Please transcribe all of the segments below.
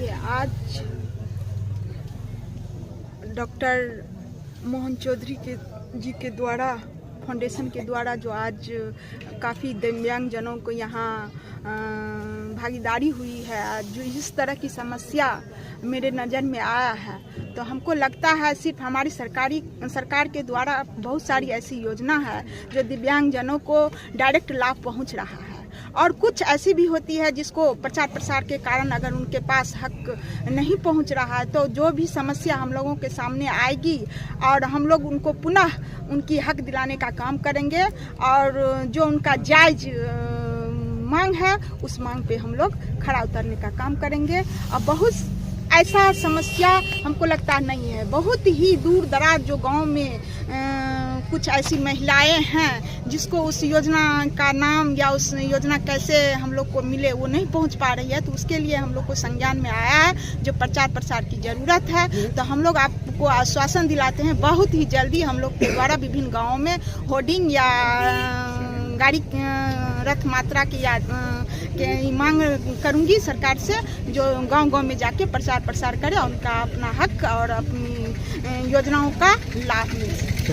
देखिए, आज डॉक्टर मोहन चौधरी जी के द्वारा फाउंडेशन के द्वारा जो आज काफ़ी दिव्यांग जनों को यहाँ भागीदारी हुई है, जो इस तरह की समस्या मेरे नज़र में आया है, तो हमको लगता है सिर्फ हमारी सरकार के द्वारा बहुत सारी ऐसी योजना है जो दिव्यांग जनों को डायरेक्ट लाभ पहुँच रहा है, और कुछ ऐसी भी होती है जिसको प्रचार प्रसार के कारण अगर उनके पास हक नहीं पहुंच रहा है तो जो भी समस्या हम लोगों के सामने आएगी और हम लोग उनको पुनः उनकी हक दिलाने का काम करेंगे, और जो उनका जायज़ मांग है उस मांग पे हम लोग खड़ा उतरने का काम करेंगे। और बहुत ऐसा समस्या हमको लगता नहीं है, बहुत ही दूर दराज जो गांव में कुछ ऐसी महिलाएं हैं जिसको उस योजना का नाम या उस योजना कैसे हम लोग को मिले वो नहीं पहुंच पा रही है, तो उसके लिए हम लोग को संज्ञान में आया है जो प्रचार प्रसार की ज़रूरत है। तो हम लोग आपको आश्वासन दिलाते हैं बहुत ही जल्दी हम लोग के द्वारा विभिन्न गाँवों में होर्डिंग या गाड़ी रथ मात्रा की मांग करूंगी सरकार से, जो गांव-गांव में जाके प्रचार प्रसार करे और उनका अपना हक और अपनी योजनाओं का लाभ मिल सके।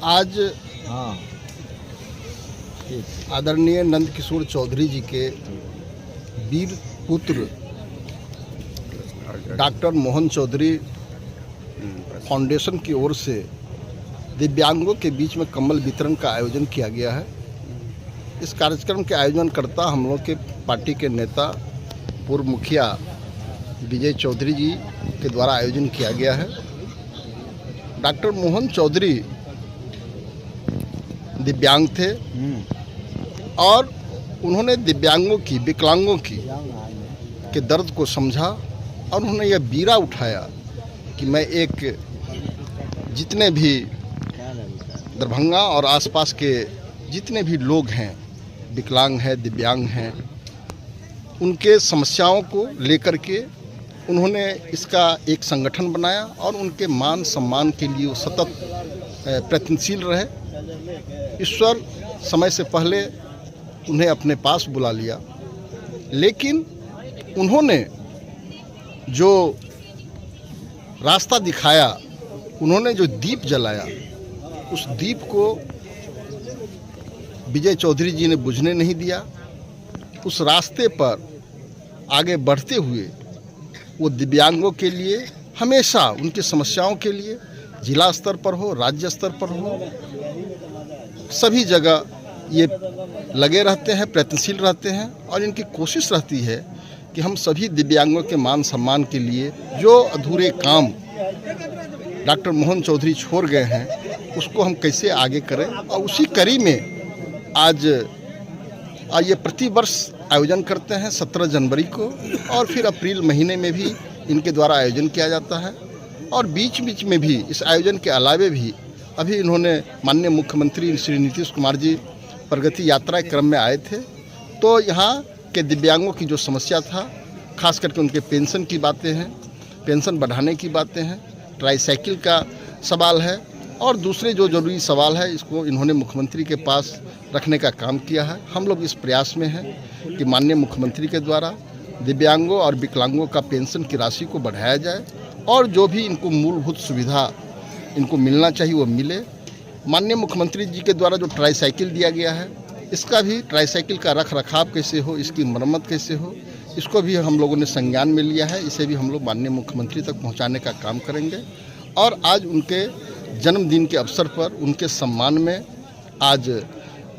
आज आदरणीय नंद किशोर चौधरी जी के वीर पुत्र डॉक्टर मोहन चौधरी फाउंडेशन की ओर से दिव्यांगों के बीच में कंबल वितरण का आयोजन किया गया है। इस कार्यक्रम के आयोजनकर्ता हम लोग के पार्टी के नेता पूर्व मुखिया विजय चौधरी जी के द्वारा आयोजन किया गया है। डॉक्टर मोहन चौधरी दिव्यांग थे और उन्होंने दिव्यांगों की, विकलांगों की के दर्द को समझा और उन्होंने यह बीड़ा उठाया कि मैं एक जितने भी दरभंगा और आसपास के जितने भी लोग हैं, विकलांग हैं, दिव्यांग हैं, उनके समस्याओं को लेकर के उन्होंने इसका एक संगठन बनाया और उनके मान सम्मान के लिए वो सतत प्रयत्नशील रहे। ईश्वर समय से पहले उन्हें अपने पास बुला लिया, लेकिन उन्होंने जो रास्ता दिखाया, उन्होंने जो दीप जलाया, उस दीप को विजय चौधरी जी ने बुझने नहीं दिया। उस रास्ते पर आगे बढ़ते हुए वो दिव्यांगों के लिए हमेशा उनकी समस्याओं के लिए जिला स्तर पर हो, राज्य स्तर पर हो, सभी जगह ये लगे रहते हैं, प्रयत्नशील रहते हैं, और इनकी कोशिश रहती है कि हम सभी दिव्यांगों के मान सम्मान के लिए जो अधूरे काम डॉक्टर मोहन चौधरी छोड़ गए हैं उसको हम कैसे आगे करें। और उसी कड़ी में आज ये प्रतिवर्ष आयोजन करते हैं 17 जनवरी को, और फिर अप्रैल महीने में भी इनके द्वारा आयोजन किया जाता है। और बीच बीच में भी इस आयोजन के अलावे भी अभी इन्होंने माननीय मुख्यमंत्री श्री नीतीश कुमार जी प्रगति यात्रा के क्रम में आए थे, तो यहाँ के दिव्यांगों की जो समस्या था, खास करके उनके पेंशन की बातें हैं, पेंशन बढ़ाने की बातें हैं, ट्राईसाइकिल का सवाल है, और दूसरे जो जरूरी सवाल है, इसको इन्होंने मुख्यमंत्री के पास रखने का काम किया है। हम लोग इस प्रयास में हैं कि माननीय मुख्यमंत्री के द्वारा दिव्यांगों और विकलांगों का पेंशन की राशि को बढ़ाया जाए और जो भी इनको मूलभूत सुविधा इनको मिलना चाहिए वो मिले। माननीय मुख्यमंत्री जी के द्वारा जो ट्राईसाइकिल दिया गया है, इसका भी ट्राईसाइकिल का रख रखाव कैसे हो, इसकी मरम्मत कैसे हो, इसको भी हम लोगों ने संज्ञान में लिया है। इसे भी हम लोग माननीय मुख्यमंत्री तक पहुँचाने का काम करेंगे। और आज उनके जन्मदिन के अवसर पर उनके सम्मान में आज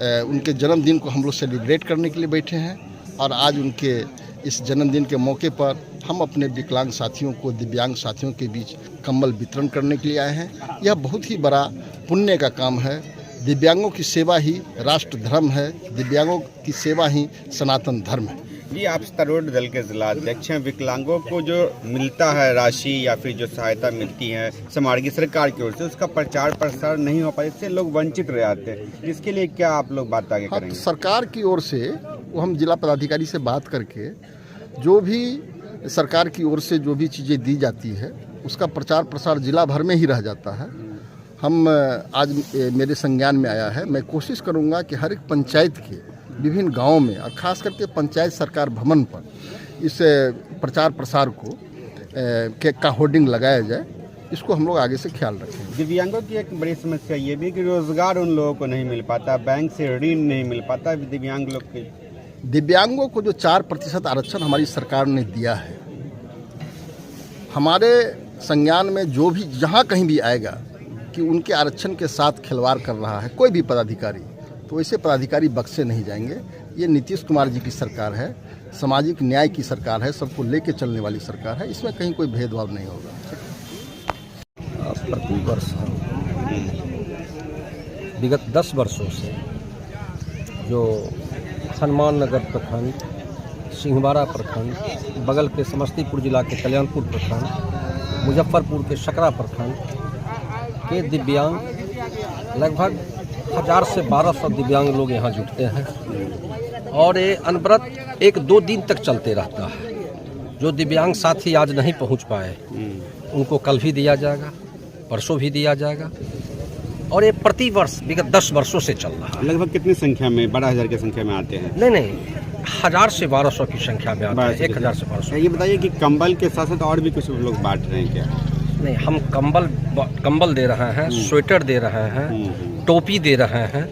उनके जन्मदिन को हम लोग सेलिब्रेट करने के लिए बैठे हैं, और आज उनके इस जन्मदिन के मौके पर हम अपने विकलांग साथियों को, दिव्यांग साथियों के बीच कंबल वितरण करने के लिए आए हैं। यह बहुत ही बड़ा पुण्य का काम है। दिव्यांगों की सेवा ही राष्ट्र धर्म है, दिव्यांगों की सेवा ही सनातन धर्म है। जी, आप तरुण दल के जिला अध्यक्ष हैं। विकलांगों को जो मिलता है राशि या फिर जो सहायता मिलती है समाज की सरकार की ओर से, उसका प्रचार प्रसार नहीं हो पाए, इससे लोग वंचित रह जाते हैं। इसके लिए क्या आप लोग बात आगे करेंगे? तो सरकार की ओर से वो हम जिला पदाधिकारी से बात करके जो भी सरकार की ओर से जो भी चीज़ें दी जाती है उसका प्रचार प्रसार जिला भर में ही रह जाता है। हम आज मेरे संज्ञान में आया है, मैं कोशिश करूँगा कि हर एक पंचायत के विभिन्न गाँवों में और ख़ास करके पंचायत सरकार भवन पर इस प्रचार प्रसार को का होर्डिंग लगाया जाए, इसको हम लोग आगे से ख्याल रखेंगे। दिव्यांगों की एक बड़ी समस्या ये भी कि रोजगार उन लोगों को नहीं मिल पाता, बैंक से ऋण नहीं मिल पाता दिव्यांग लोग के। दिव्यांगों को जो 4% आरक्षण हमारी सरकार ने दिया है, हमारे संज्ञान में जो भी जहाँ कहीं भी आएगा कि उनके आरक्षण के साथ खिलवाड़ कर रहा है कोई भी पदाधिकारी, तो ऐसे पदाधिकारी बख्शे नहीं जाएंगे। ये नीतीश कुमार जी की सरकार है, सामाजिक न्याय की सरकार है, सबको लेके चलने वाली सरकार है, इसमें कहीं कोई भेदभाव नहीं होगा। प्रतिवर्ष विगत 10 वर्षों से जो हनुमान नगर प्रखंड, सिंहवाड़ा प्रखंड, बगल के समस्तीपुर जिला के कल्याणपुर प्रखंड, मुजफ्फरपुर के सकरा प्रखंड के दिव्यांग लगभग 1000 से 1200 दिव्यांग लोग यहाँ जुटते हैं और ये अनवरत 1-2 दिन तक चलते रहता है। जो दिव्यांग साथी आज नहीं पहुँच पाए उनको कल भी दिया जाएगा, परसों भी दिया जाएगा और ये प्रतिवर्ष विगत 10 वर्षों से चल रहा है। लगभग कितनी संख्या में, 12,000 की संख्या में आते हैं? नहीं, 1000 से 1200 की संख्या में आते हैं, 1000 से 1200। ये बताइए कि कंबल के साथ साथ और भी कुछ लोग बांट रहे हैं क्या? नहीं, हम कंबल दे रहे हैं, स्वेटर दे रहे हैं, टोपी दे रहे हैं।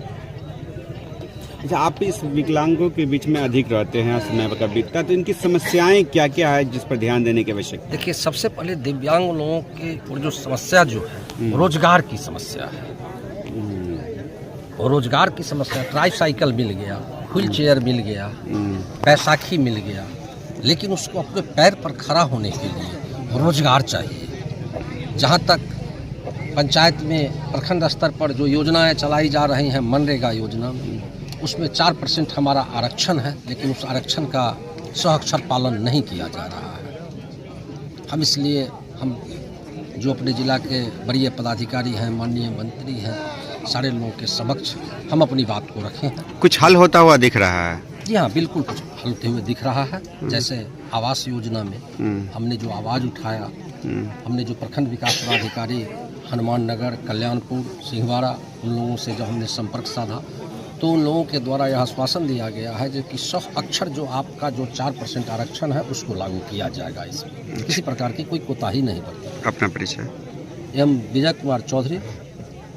अच्छा, आप इस विकलांगों के बीच में अधिक रहते हैं, समय का बीतता, तो इनकी समस्याएं क्या क्या है जिस पर ध्यान देने की आवश्यकता? देखिए, सबसे पहले दिव्यांग लोगों की जो समस्या जो है रोजगार की समस्या है। रोजगार की समस्या, ट्राईसाइकिल मिल गया, व्हील चेयर मिल गया, बैसाखी मिल गया, लेकिन उसको अपने पैर पर खड़ा होने के लिए रोजगार चाहिए। जहाँ तक पंचायत में प्रखंड स्तर पर जो योजनाएं चलाई जा रही हैं, मनरेगा योजना में, उसमें 4% हमारा आरक्षण है, लेकिन उस आरक्षण का सहअक्षर पालन नहीं किया जा रहा है। हम इसलिए जो अपने जिला के वरीय पदाधिकारी हैं, माननीय मंत्री हैं, सारे लोगों के समक्ष हम अपनी बात को रखें हैं। कुछ हल होता हुआ दिख रहा है? जी हाँ, बिल्कुल कुछ हल होते हुए दिख रहा है। जैसे आवास योजना में हमने जो आवाज़ उठाया, हमने जो प्रखंड विकास पदाधिकारी हनुमान नगर, कल्याणपुर, सिंहवाड़ा, उन लोगों से जब हमने संपर्क साधा तो उन लोगों के द्वारा यह आश्वासन दिया गया है जो कि सहअक्षर जो आपका जो 4% आरक्षण है उसको लागू किया जाएगा। इसमें किसी प्रकार की कोई कोताही नहीं बरती। अपना परिचय? I'm Vijay Kumar Chaudhary,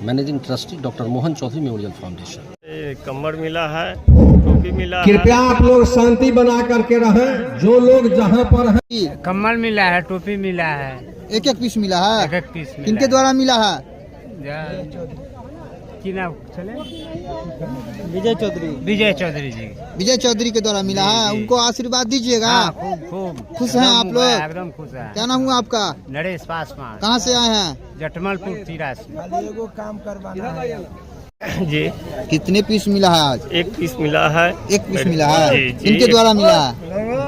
managing trustee, doctor Mohan Chaudhary Memorial Foundation. कमर मिला है, टोपी मिला है। कृपया आप लोग शांति बना करके रहें। जो लोग जहाँ पर हैं, कमल मिला है, टोपी मिला है, एक पीस मिला है। एक पीस मिला। किनके द्वारा मिला है? की नाम चले? विजय चौधरी। विजय चौधरी जी। विजय चौधरी के द्वारा मिला है, उनको आशीर्वाद दीजिएगा। खूब खुश हैं आप लोग? एकदम खुश है। क्या नाम हुआ आपका? नरेश पासवान। कहाँ से आए हैं? जटमलपुर तीरा से। काम करवाना जी। कितने पीस मिला है आज? एक पीस मिला है। एक पीस मिला है। जी, जी। किनके द्वारा मिला है?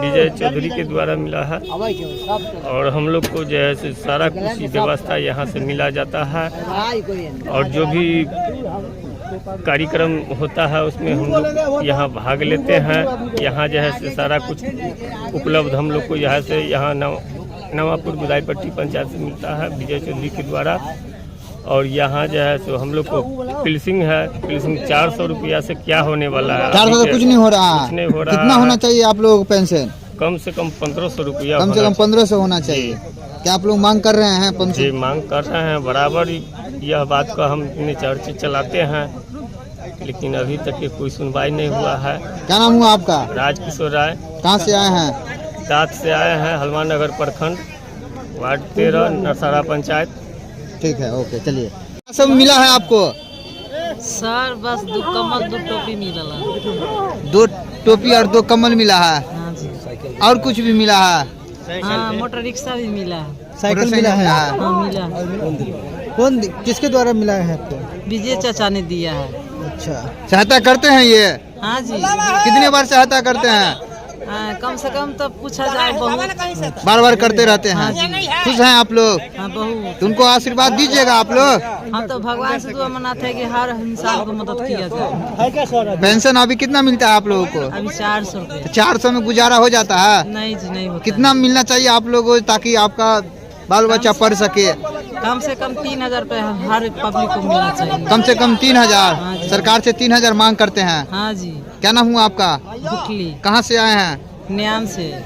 विजय चौधरी के द्वारा मिला है और हम लोग को जो है सारा कुछ व्यवस्था यहाँ से मिला जाता है और जो भी कार्यक्रम होता है उसमें हम लोग यहाँ भाग लेते हैं। यहाँ जो है सारा कुछ उपलब्ध हम लोग को यहाँ से नवापुर गुदाईपट्टी पंचायत से मिलता है विजय चौधरी के द्वारा। और यहाँ जो है सो हम लोग को पिल्सिंग है, पिल्सिंग 400 रुपया से क्या होने वाला है? 400 से कुछ नहीं हो रहा है। कुछ नहीं हो रहा। कितना होना चाहिए आप लोगों को पेंशन? कम से कम 1500 रुपया। कम से कम 1500 होना चाहिए। क्या आप लोग मांग कर रहे हैं पेंशन? जी, मांग कर रहे हैं बराबर। यह बात को हम अपने चर्चा चलाते हैं, लेकिन अभी तक ये कोई सुनवाई नहीं हुआ है। क्या नाम हुआ आपका? राजकिशोर राय। कहाँ से आए हैं? दाँत से आए हैं, हनुमान नगर प्रखंड, वार्ड 13, नरसारा पंचायत। ठीक है, ओके, चलिए। क्या सब मिला है आपको? सर बस 2 कमल 2 टोपी मिला। 2 टोपी और 2 कमल मिला है। हाँ जी। और कुछ भी मिला है? हाँ, मोटर रिक्शा भी मिला है। साइकिल मिला है? हाँ, मिला है। कौन, किसके द्वारा मिला है आपको? विजय चाचा ने दिया है। अच्छा, सहायता करते हैं ये? हाँ जी। कितने बार सहायता करते हैं? कम से कम तो पूछा जाए बहुत। बार बार करते रहते हैं। हाँ जी। खुश हैं आप लोग? हाँ, बहुत। उनको आशीर्वाद दीजिएगा आप लोग। हम तो भगवान से दुआ मनाते हैं कि हर इंसान को मदद किया जाए। पेंशन अभी कितना मिलता है आप लोगों को? अभी 400 रुपये। 400 में गुजारा हो जाता है? नहीं जी, नहीं होता। कितना मिलना चाहिए आप लोगों को ताकि आपका बाल बच्चा पढ़ सके? कम से कम 3000 रुपये हर पब्लिक को मिलना चाहिए। कम से कम 3000? हाँ जी। सरकार से 3000 मांग करते हैं। हाँ जी। क्या नाम हुआ आपका? बुकली। कहाँ से आए हैं? न्याम से।